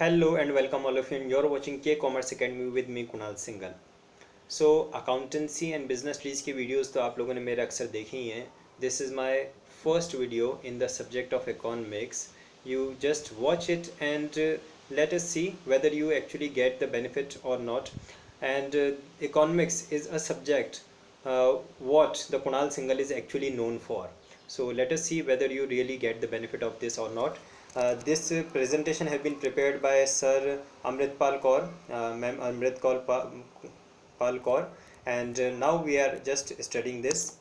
Hello and welcome all of you. And you're watching K Commerce Academy with me Kunal Singhal. So accountancy and business trees की videos तो आप लोगों ने मेरे अक्सर देखी ही हैं. This is my first video in the subject of economics. You just watch it and let us see whether you actually get the benefit or not. And economics is a subject what the Kunal Singhal is actually known for. So let us see whether you really get the benefit of this or not. This presentation has been prepared by Sir Amritpal Kaur, Ma'am Amritpal Kaur, and now we are just studying this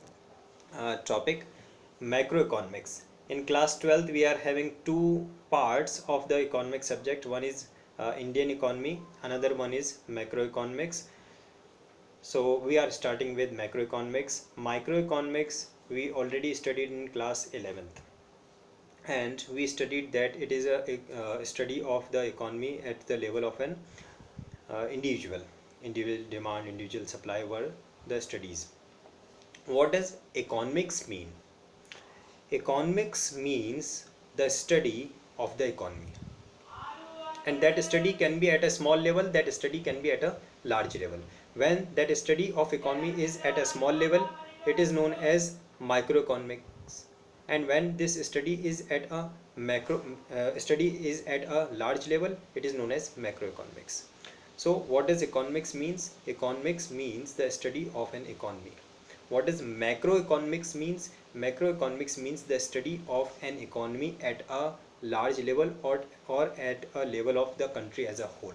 topic, macroeconomics. In class 12th, we are having two parts of the economic subject. One is Indian economy, another one is macroeconomics. So we are starting with macroeconomics. Microeconomics we already studied in class 11th, and we studied that it is a study of the economy at the level of an individual demand, individual supply were the studies. What does economics mean? Economics means the study of the economy, and that study can be at a small level, that study can be at a large level. When that study of economy is at a small level, it is known as microeconomics, and when this study is at a macro study is at a large level, it is known as macroeconomics. So what does economics means? Economics means the study of an economy. What does macroeconomics means? Macroeconomics means the study of an economy at a large level, or at a level of the country as a whole.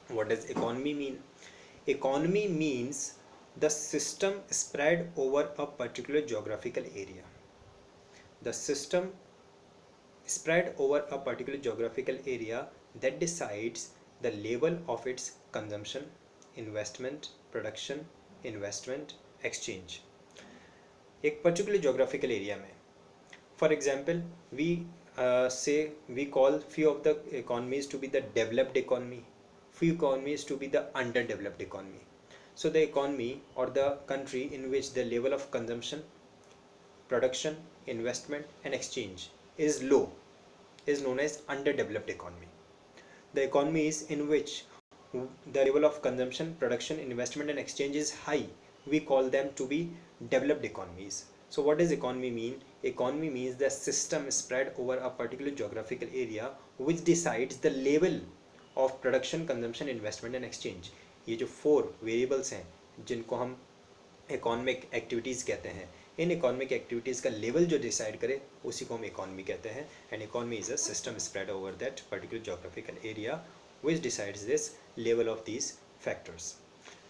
What does economy mean? Economy means the system spread over a particular geographical area. The system spread over a particular geographical area that decides the level of its consumption, investment, production, investment, exchange. एक particular geographical area में, for example we say we call few of the economies to be the developed economy, few economies to be the underdeveloped economy. So the economy or the country in which the level of consumption, production, investment and exchange is low is known as underdeveloped economy. The economies in which the level of consumption, production, investment and exchange is high, we call them to be developed economies. So what does economy mean? Economy means the system spread over a particular geographical area which decides the level of production, consumption, investment and exchange. ये जो 4 variables हैं जिनको हम economic activities कहते हैं, in economic activities का level जो decide करे उसी को हम इकोनॉमी कहते हैं. And economy is a system spread over that particular geographical area which decides this level of these factors.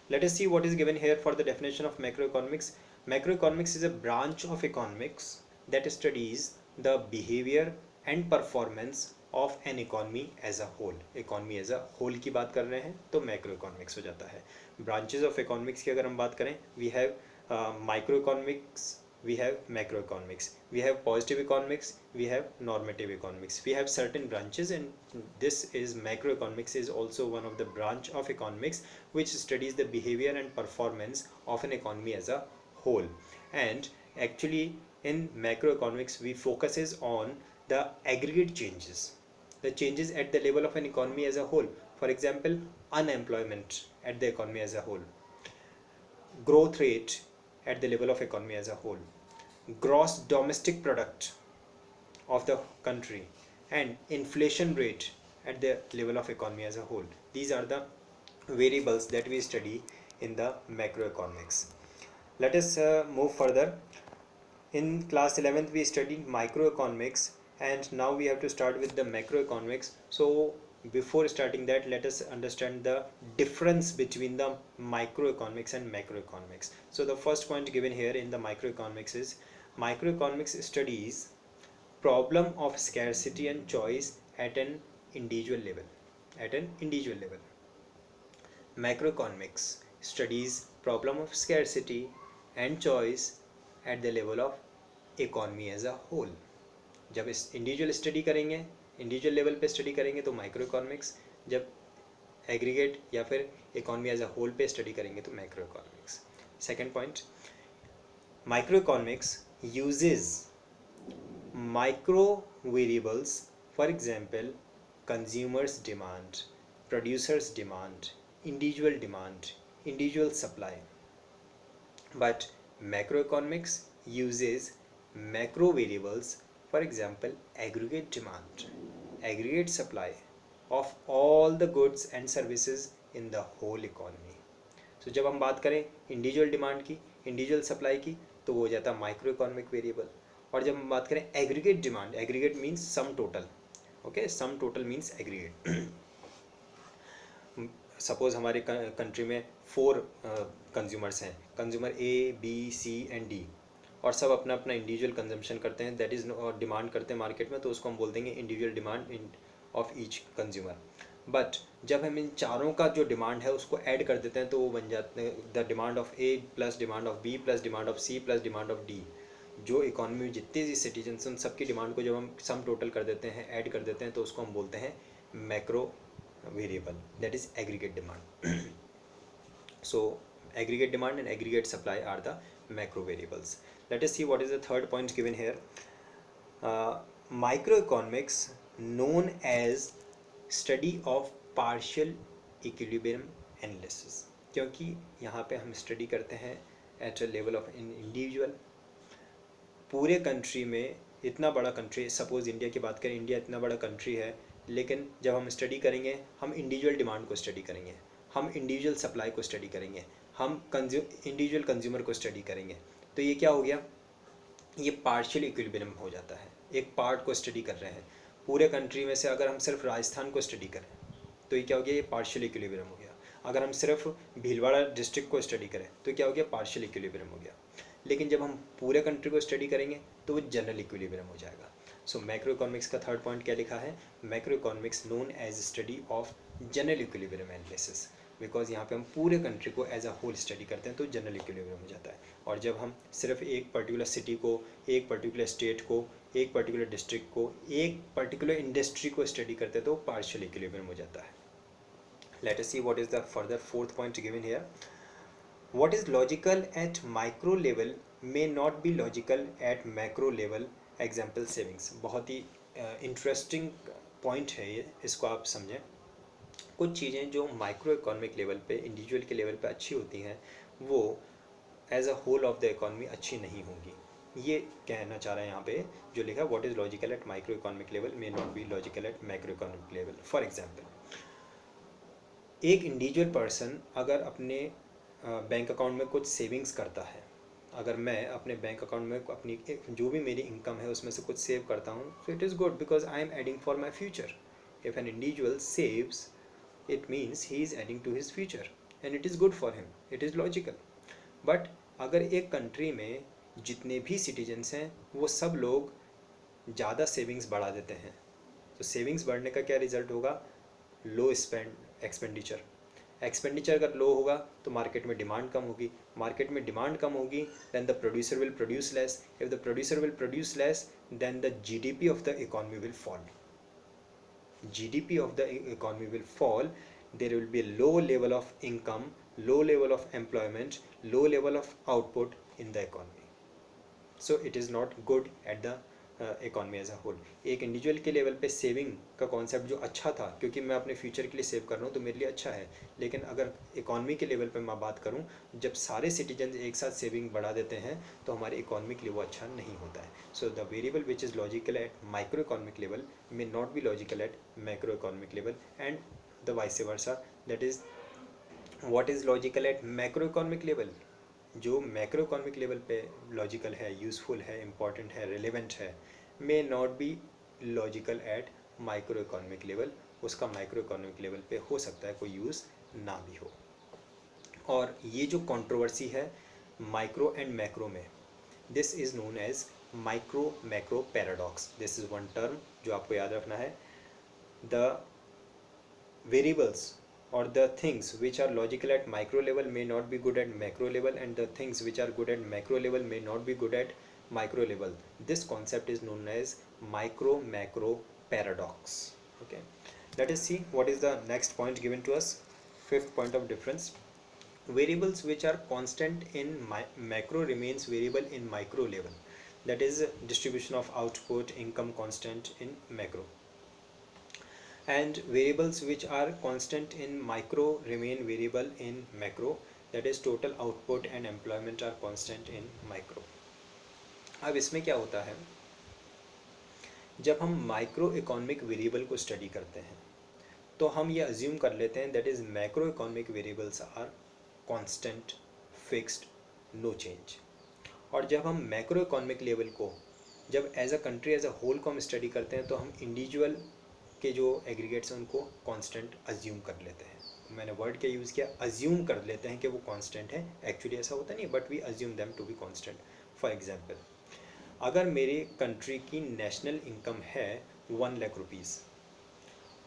Let us see what is given here for the definition of macroeconomics. Macroeconomics is a branch of economics that studies the behavior and performance of an economy as a whole. Economy as a whole की बात कर रहे हैं तो macroeconomics हो जाता है. Branches of economics की अगर हम बात करें, we have microeconomics, we have macroeconomics, we have positive economics, we have normative economics. We have certain branches, and this is macroeconomics is also one of the branch of economics which studies the behavior and performance of an economy as a whole. And actually in macroeconomics we focuses on the aggregate changes, the changes at the level of an economy as a whole. For example, unemployment at the economy as a whole, growth rate at the level of economy as a whole, gross domestic product of the country and inflation rate at the level of economy as a whole. These are the variables that we study in the macroeconomics. Let us move further. In class 11th we studied microeconomics, and now we have to start with the macroeconomics. So before starting that, let us understand the difference between the microeconomics and macroeconomics. So the first point given here in the microeconomics is microeconomics studies problem of scarcity and choice at an individual level. At an individual level. Macroeconomics studies problem of scarcity and choice at the level of economy as a whole. जब इस individual study करेंगे, individual level पे study करेंगे तो microeconomics, जब aggregate या फिर economy as a whole पे स्टडी करेंगे तो macroeconomics. Second point, microeconomics uses micro variables. For example, consumers demand, producers demand, individual supply. But macroeconomics uses macro variables, for example, aggregate demand, aggregate supply of all the goods and services in the whole economy. So जब हम बात करें individual demand की, individual supply की, तो वो हो जाता है माइक्रो इकोनॉमिक वेरिएबल. और जब हम बात करें aggregate demand, aggregate means sum total. Okay, sum total means aggregate. Suppose हमारे कंट्री में 4 कंज्यूमर्स हैं, consumer A B C and D, और सब अपना अपना इंडिविजुअल कंजम्पशन करते हैं, दैट इज़ डिमांड करते हैं मार्केट में, तो उसको हम बोल देंगे individual demand of each consumer. But जब हम इन चारों का जो डिमांड है उसको ऐड कर देते हैं तो वो बन जाते हैं the demand of A plus demand of B plus demand of C plus demand of D. जो इकोनॉमी में जितने भी सिटीजन्स उन सबकी डिमांड को जब हम सम टोटल कर देते हैं, ऐड कर देते हैं, तो उसको हम बोलते हैं macro variable, that is aggregate demand. So aggregate demand and aggregate supply are the macro variables. Let us see what is the third point given here. Microeconomics, known as study of partial equilibrium analysis, क्योंकि यहाँ पे हम study करते हैं at a level of in individual. पूरे country में इतना बड़ा कंट्री, सपोज इंडिया की बात करें, इंडिया इतना बड़ा कंट्री है, लेकिन जब हम स्टडी करेंगे हम इंडिविजुअल डिमांड को स्टडी करेंगे, हम इंडिविजुअल सप्लाई को स्टडी करेंगे, हम इंडिविजुअल कंज्यूमर को स्टडी करेंगे, तो ये क्या हो गया, ये पार्शियल इक्विलिब्रियम हो जाता है. एक पार्ट को स्टडी कर रहे हैं पूरे कंट्री में से. अगर हम सिर्फ राजस्थान को स्टडी करें तो ये क्या हो गया, ये पार्शियल इक्विलिब्रियम हो गया. अगर हम सिर्फ भीलवाड़ा डिस्ट्रिक्ट को स्टडी करें तो क्या हो गया, पार्शियल इक्विलिब्रियम हो गया. लेकिन जब हम पूरे कंट्री को स्टडी करेंगे तो वो जनरल इक्विलिब्रियम हो जाएगा. सो मैक्रो इकोनॉमिक्स का थर्ड पॉइंट क्या लिखा है, macroeconomics known as study of general equilibrium analysis, because यहाँ पे हम पूरे कंट्री को एज अ होल स्टडी करते हैं तो जनरल इक्विलिब्रियम हो जाता है. और जब हम सिर्फ एक पर्टिकुलर सिटी को, एक पर्टिकुलर स्टेट को, एक पर्टिकुलर डिस्ट्रिक्ट को, एक पर्टिकुलर इंडस्ट्री को स्टडी करते हैं तो पार्शियल इक्विलिब्रियम हो जाता है. Let us see what is the further fourth point given here. What is logical at micro level may not be logical at macro level. Example savings. बहुत ही interesting point है ये, इसको आप समझें. कुछ चीज़ें जो माइक्रो इकोनॉमिक लेवल पे, इंडिविजुअल के लेवल पे अच्छी होती हैं, वो as a whole of the economy अच्छी नहीं होंगी. ये कहना चाह रहे हैं यहाँ पे जो लिखा, what is logical at microeconomic level may not be logical at macroeconomic level. For example, एक इंडिविजुअल पर्सन अगर अपने बैंक अकाउंट में कुछ सेविंग्स करता है, अगर मैं अपने बैंक अकाउंट में अपनी जो भी मेरी इनकम है उसमें से कुछ सेव करता हूँ, so it is good because I am adding for my future. If an individual saves, it means he is adding to his future and it is good for him, it is logical. But अगर एक country में जितने भी citizens हैं वो सब लोग ज़्यादा सेविंग्स बढ़ा देते हैं, तो सेविंग्स बढ़ने का क्या रिजल्ट होगा, लो एक्सपेंडिचर. एक्सपेंडिचर अगर लो होगा तो मार्केट में डिमांड कम होगी, मार्केट में डिमांड कम होगी, then the producer will produce less. If the producer will produce less, then the GDP of the economy will fall. GDP of the economy will fall. There will be a low level of income, low level of employment, low level of output in the economy. So it is not good at the economy as a whole. एक individual के level पे saving का concept जो अच्छा था, क्योंकि मैं अपने फ्यूचर के लिए सेव कर रहा हूँ तो मेरे लिए अच्छा है. लेकिन अगर इकॉनमी के लेवल पे मैं बात करूँ, जब सारे सिटीजन एक साथ सेविंग बढ़ा देते हैं तो हमारे इकॉनमी के लिए वो अच्छा नहीं होता है. So the variable which is logical at microeconomic level may not be logical at macroeconomic level and the vice versa. That is what is logical at macroeconomic level. जो macroeconomic level पे logical है, useful है, important है, relevant है, may not be logical at microeconomic level. उसका microeconomic level पे हो सकता है कोई यूज़ ना भी हो. और ये जो कंट्रोवर्सी है माइक्रो एंड मैक्रो में, this is known as micro macro paradox. This is one term जो आपको याद रखना है. The variables or the things which are logical at micro level may not be good at macro level, and the things which are good at macro level may not be good at micro level. This concept is known as micro macro paradox. Okay, let us see what is the next point given to us. Fifth point of difference: variables which are constant in macro remains variable in micro level. That is distribution of output, income constant in macro. and variables which are constant in micro remain variable in macro, that is total output and employment are constant in micro. अब इसमें क्या होता है, जब हम microeconomic variable को study करते हैं तो हम ये अज्यूम कर लेते हैं that is macroeconomic variables are constant, fixed, no change. और जब हम मैक्रो इकोनॉमिक लेवल को, जब as a country as a whole को हम स्टडी करते हैं तो हम इंडिविजुअल के जो एग्रीगेट्स हैं उनको कांस्टेंट अज्यूम कर लेते हैं। मैंने वर्ड क्या यूज़ किया, अज्यूम कर लेते हैं कि वो कांस्टेंट है, एक्चुअली ऐसा होता नहीं, but we assume them to be constant. For example, अगर मेरी कंट्री की नेशनल इनकम है 1 लाख रुपीज़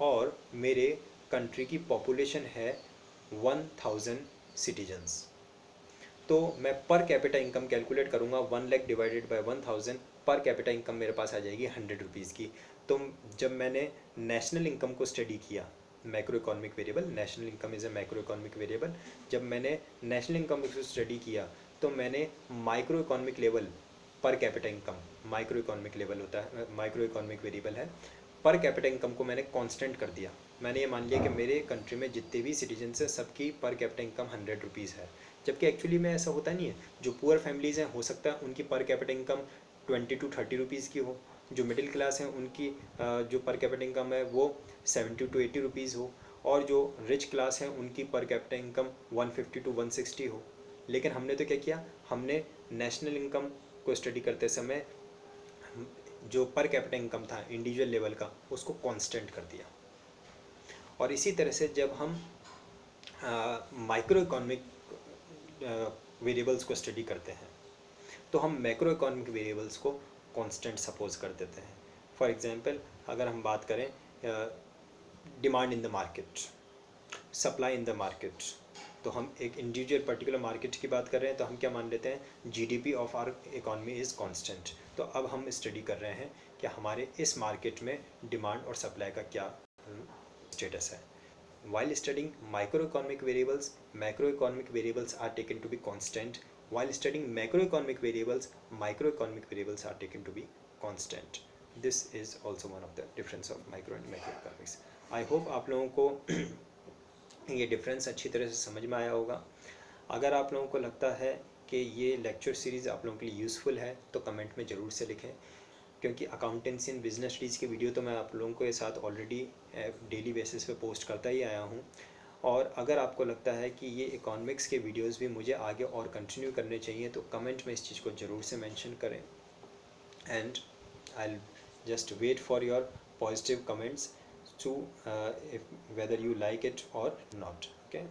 और मेरे कंट्री की पॉपुलेशन है 1000 सिटीजन्स, तो मैं पर कैपिटा इनकम कैलकुलेट करूँगा 1 lakh divided by 1000, per capita income मेरे पास आ जाएगी 100 रुपीज़ की। तो जब मैंने नेशनल इनकम को स्टडी किया, macro economic variable, national income is a macro economic variable, जब मैंने नेशनल इनकम को स्टडी किया तो मैंने micro economic level, per capita income micro economic level होता है, माइक्रो इकोनॉमिक वेरिएबल है, पर कैपिटा इनकम को मैंने कांस्टेंट कर दिया। मैंने ये मान लिया कि मेरे कंट्री में जितने भी सिटीजन्स हैं सबकी पर कैपिटा इनकम 100 रुपीज़ है, जबकि एक्चुअली में ऐसा होता नहीं है। जो पुअर फैमिलीज़ हैं हो सकता है उनकी per capita income 20 to 30 rupees की हो, जो मिडिल क्लास हैं उनकी जो पर कैपिटा इनकम है वो 70 to 80 रुपीज़ हो, और जो रिच क्लास हैं उनकी पर कैपिटा इनकम 150 to 160 हो। लेकिन हमने तो क्या किया, हमने नेशनल इनकम को स्टडी करते समय जो पर कैपिटा इनकम था इंडिविजुअल लेवल का उसको कांस्टेंट कर दिया। और इसी तरह से जब हम माइक्रो इकोनॉमिक वेरिएबल्स को स्टडी करते हैं तो हम मैक्रो इकोनॉमिक वेरिएबल्स को कांस्टेंट सपोज कर देते हैं। फॉर एग्जांपल, अगर हम बात करें demand in the market, supply in the market, तो हम एक इंडिविजुअल पर्टिकुलर मार्केट की बात कर रहे हैं तो हम क्या मान लेते हैं, GDP of our economy is constant. तो अब हम स्टडी कर रहे हैं कि हमारे इस मार्केट में डिमांड और सप्लाई का क्या स्टेटस है। While studying microeconomic variables, macroeconomic variables are taken to be constant. While studying macroeconomic variables, microeconomic variables are taken to be constant. This is also one of the difference of micro and macroeconomics. I hope आप लोगों को ये difference अच्छी तरह से समझ में आया होगा। अगर आप लोगों को लगता है कि ये लेक्चर सीरीज़ आप लोगों के लिए यूज़फुल है तो कमेंट में ज़रूर से लिखें, क्योंकि अकाउंटेंसी एंड बिजनेस स्टडीज़ की वीडियो तो मैं आप लोगों के साथ ऑलरेडी डेली बेसिस पे पोस्ट करता ही आया हूँ। और अगर आपको लगता है कि ये इकोनॉमिक्स के वीडियोस भी मुझे आगे और कंटिन्यू करने चाहिए तो कमेंट में इस चीज़ को ज़रूर से मेंशन करें, and I just wait for your positive comments to whether you like it और नॉट। ओके।